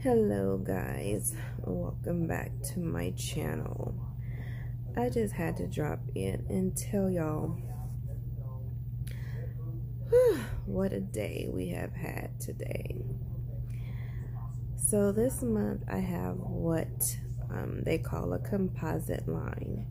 Hello guys, welcome back to my channel. I just had to drop in and tell y'all what a day we have had today. So this month I have what they call a composite line,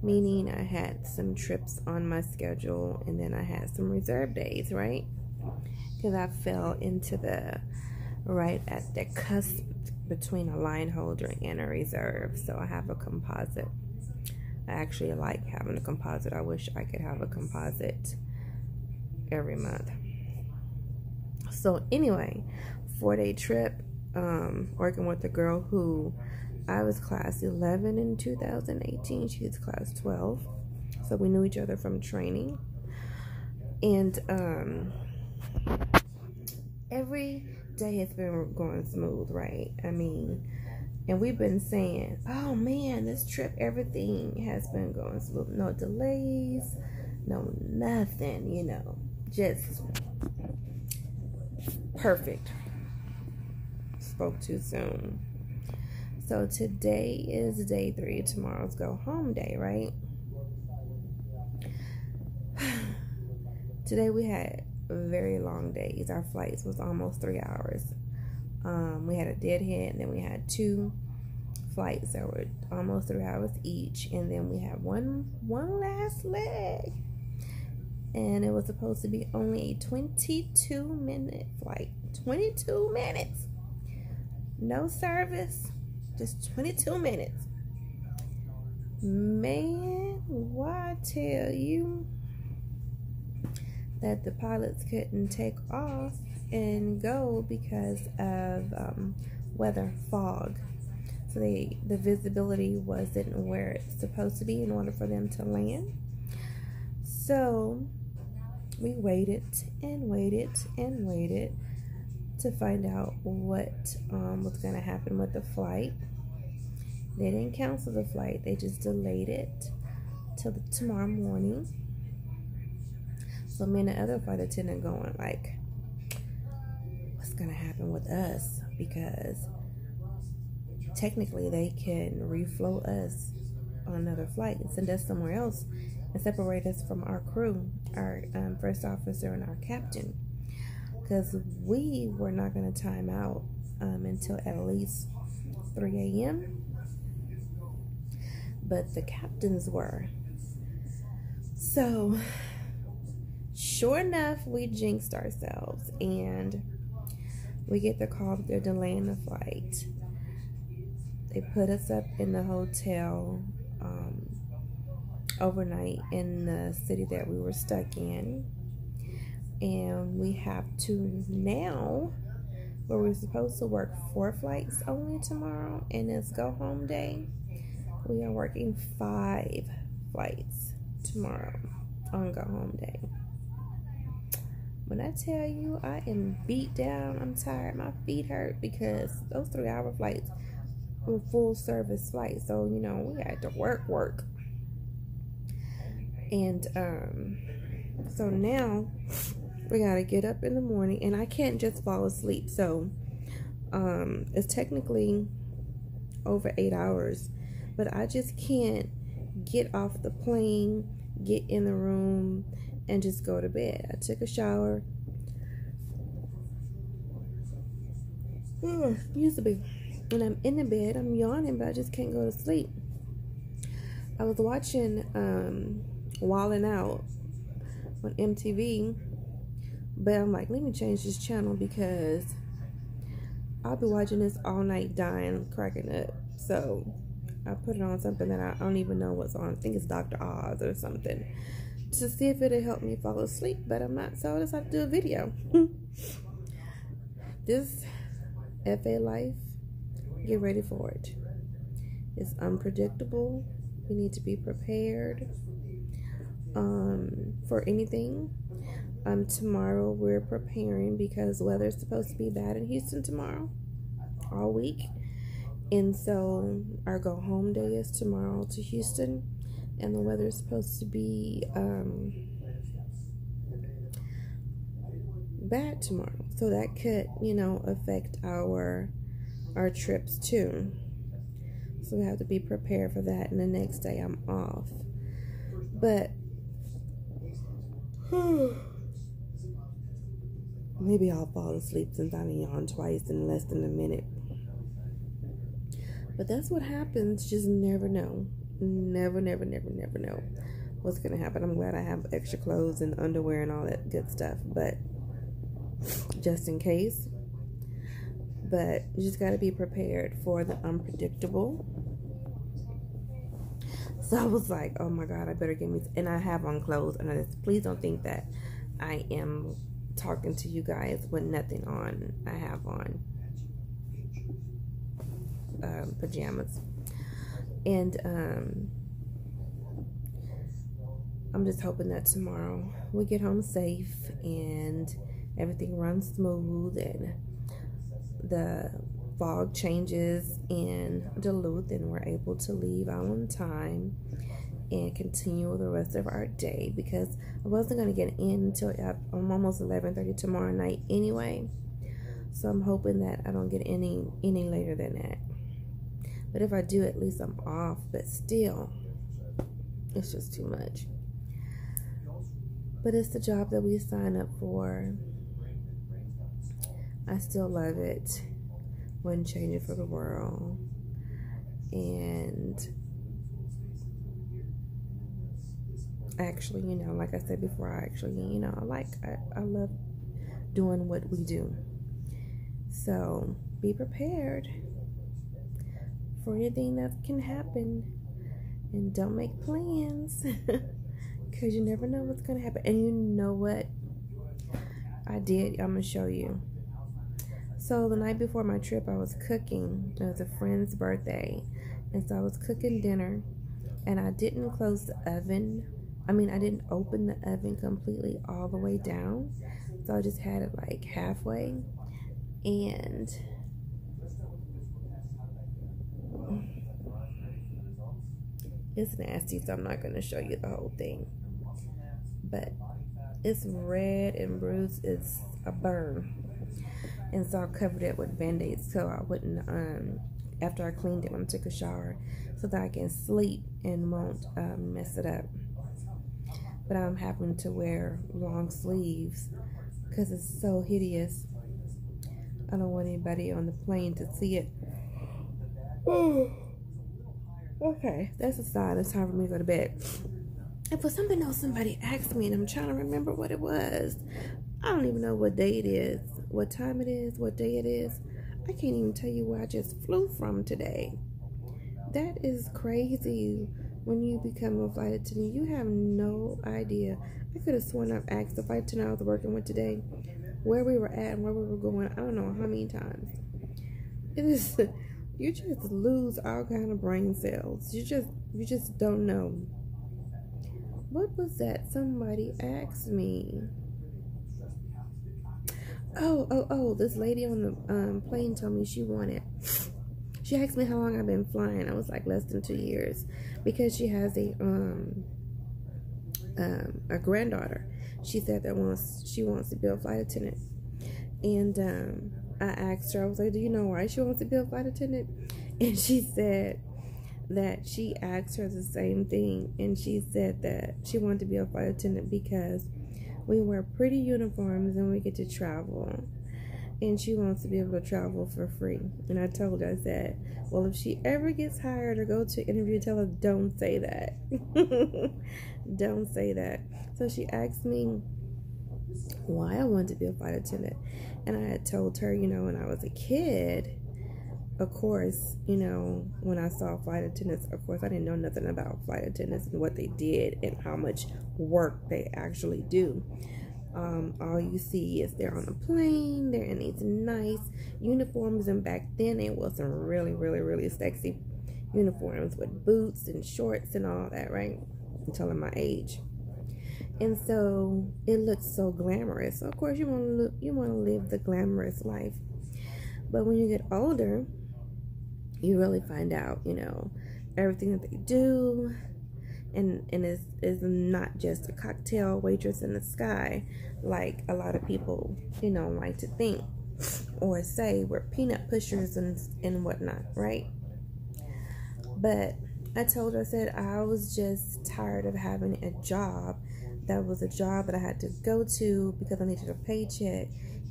meaning I had some trips on my schedule and then I had some reserve days, right? Because I fell into the right at the cusp between a line holder and a reserve. So I have a composite. I actually like having a composite. I wish I could have a composite every month. So anyway, 4-day trip, working with a girl who I was class 11 in 2018. She was class 12. So we knew each other from training. And every day has been going smooth, right? I mean, and we've been saying, oh man, this trip, everything has been going smooth. No delays, no nothing, just perfect. Spoke too soon. So today is day 3. Tomorrow's go home day, right? Today we had very long days. Our flights was almost 3 hours. We had a deadhead, and then we had 2 flights that were almost 3 hours each, and then we had one last leg, and it was supposed to be only a 22-minute flight. 22 minutes, no service, just 22 minutes. Man, why I tell you that the pilots couldn't take off and go because of weather, fog. So the visibility wasn't where it's supposed to be in order for them to land. So we waited and waited and waited to find out what was going to happen with the flight. They didn't cancel the flight. They just delayed it till tomorrow morning. So me and the other flight attendant going like, what's going to happen with us? Because technically they can refloat us on another flight and send us somewhere else and separate us from our crew, our first officer and our captain. Because we were not going to time out until at least 3 a.m. But the captains were. So sure enough, we jinxed ourselves, and we get the call that they're delaying the flight. They put us up in the hotel overnight in the city that we were stuck in, and we have to now, where we're supposed to work 4 flights only tomorrow, and it's go home day, we are working 5 flights tomorrow on go home day. When I tell you I am beat down, I'm tired, my feet hurt, because those 3-hour flights were full service flights. So, we had to work. And so now we gotta get up in the morning, and I can't just fall asleep. So it's technically over 8 hours, but I just can't get off the plane, get in the room, and just go to bed. I took a shower. Excuse me. When I'm in the bed, I'm yawning, but I just can't go to sleep. I was watching Wildin' Out on MTV, but I'm like, let me change this channel because I'll be watching this all night dying, cracking up. So I put it on something that I don't even know what's on. I think it's Dr. Oz or something, to see if it'll help me fall asleep, but I'm not, so I decided to do a video. This FA life, get ready for it. It's unpredictable. We need to be prepared for anything. Tomorrow we're preparing because weather is supposed to be bad in Houston tomorrow, all week. And so our go home day is tomorrow to Houston, and the weather is supposed to be bad tomorrow. So that could, affect our our trips too. So we have to be prepared for that. And the next day I'm off. But maybe I'll fall asleep since I yawned twice in less than a minute. But that's what happens. Just never know. Never know what's going to happen. I'm glad I have extra clothes and underwear and all that good stuff. But just in case. But you just got to be prepared for the unpredictable. So I was like, oh my God, I better get me. And I have on clothes. And please don't think that I am talking to you guys with nothing on. I have on pajamas. And I'm just hoping that tomorrow we get home safe and everything runs smooth and the fog changes in Duluth and we're able to leave out on time and continue the rest of our day, because I wasn't going to get in until almost 11:30 tomorrow night anyway. So I'm hoping that I don't get any later than that. But if I do, at least I'm off. But still, it's just too much. But it's the job that we sign up for. I still love it. Wouldn't change it for the world. And actually, like I said before, I love doing what we do. So be prepared for anything that can happen, and don't make plans because you never know what's going to happen. And you know what I did? I'm going to show you. So the night before my trip, I was cooking. It was a friend's birthday, and so I was cooking dinner, and I didn't close the oven. I didn't open the oven completely all the way down, so I just had it like halfway. And it's nasty, so I'm not going to show you the whole thing. But it's red and bruised. It's a burn. And so I covered it with Band-Aids so I wouldn't, after I cleaned it when I took a shower, so that I can sleep and won't mess it up. But I'm having to wear long sleeves because it's so hideous. I don't want anybody on the plane to see it. Okay, that's a sign. It's time for me to go to bed. And for something else, somebody asked me, and I'm trying to remember what it was. I don't even know what day it is, what time it is, what day it is. I can't even tell you where I just flew from today. That is crazy. When you become a flight attendant, you have no idea. I could have sworn I've asked the flight attendant I was working with today where we were at and where we were going. I don't know how many times. It is, you just lose all kind of brain cells. You just don't know. What was that? Somebody asked me. Oh, this lady on the plane told me she asked me how long I've been flying. I was like less than 2 years, because she has a granddaughter. She said that she wants to be a flight attendant. And I asked her, I was like, do you know why she wants to be a flight attendant? And she said that she asked her the same thing, and she said that she wanted to be a flight attendant because we wear pretty uniforms and we get to travel, and she wants to be able to travel for free. And I told her, I said, well, if she ever gets hired or go to an interview, tell her don't say that. Don't say that. So she asked me why I wanted to be a flight attendant, and I had told her, when I was a kid, of course, when I saw flight attendants, of course, I didn't know nothing about flight attendants and what they did and how much work they actually do. All you see is they're on a plane, they're in these nice uniforms, and back then it was some really, really, really sexy uniforms with boots and shorts and all that, right? I'm telling my age. And so it looks so glamorous. So of course you want to live the glamorous life. But when you get older, you really find out, everything that they do, and it's not just a cocktail waitress in the sky like a lot of people, like to think. or say we're peanut pushers and whatnot, right? But I told her, I said I was just tired of having a job that was a job that I had to go to because I needed a paycheck,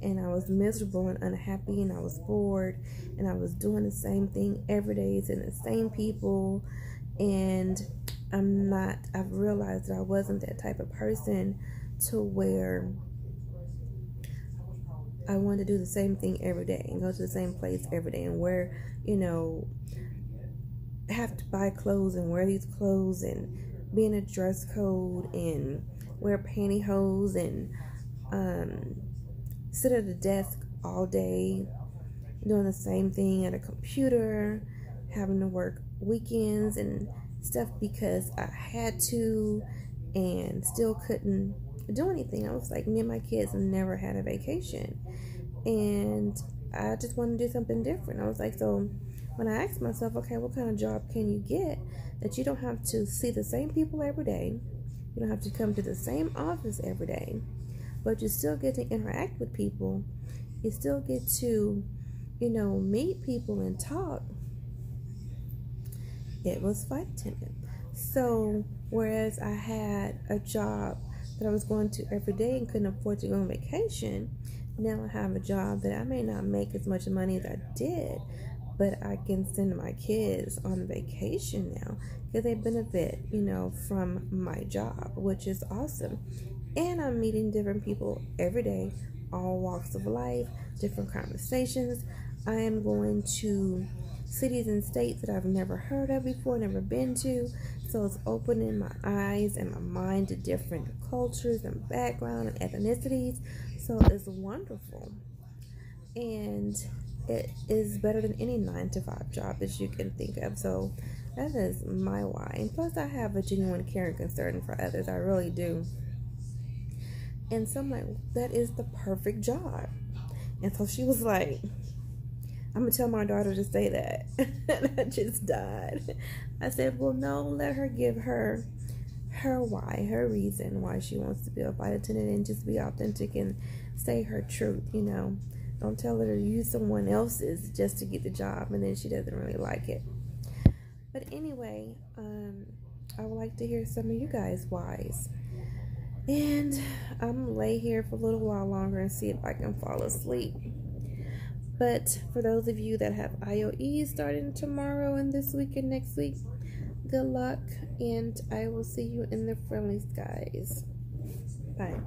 and I was miserable and unhappy, and I was bored, and I was doing the same thing every day, seeing the same people, and I've realized that I wasn't that type of person to where I wanted to do the same thing every day and go to the same place every day and wear, have to buy clothes and wear these clothes and be in a dress code and wear pantyhose and sit at a desk all day doing the same thing at a computer, having to work weekends and stuff because I had to and still couldn't do anything. I was like, me and my kids never had a vacation, and I just wanted to do something different. I was like, so when I asked myself, okay, what kind of job can you get that you don't have to see the same people every day, you don't have to come to the same office every day, but you still get to interact with people, you still get to, meet people and talk. It was flight attendant. So whereas I had a job that I was going to every day and couldn't afford to go on vacation, now I have a job that I may not make as much money as I did, but I can send my kids on vacation now because they benefit, from my job, which is awesome. And I'm meeting different people every day, all walks of life, different conversations. I am going to cities and states that I've never heard of before, never been to. So it's opening my eyes and my mind to different cultures and backgrounds and ethnicities. So it's wonderful. And it is better than any 9-to-5 job that you can think of. So that is my why. And plus I have a genuine care and concern for others. I really do. And so I'm like, that is the perfect job. And so she was like, I'm going to tell my daughter to say that. And I just died. I said, well, no, let her give her why, her reason why she wants to be a flight attendant and just be authentic and say her truth, Don't tell her to use someone else's just to get the job and then she doesn't really like it. But anyway, I would like to hear some of you guys' whys. And I'm going to lay here for a little while longer and see if I can fall asleep. But for those of you that have IOEs starting tomorrow and this week and next week, good luck, and I will see you in the friendly skies. Bye.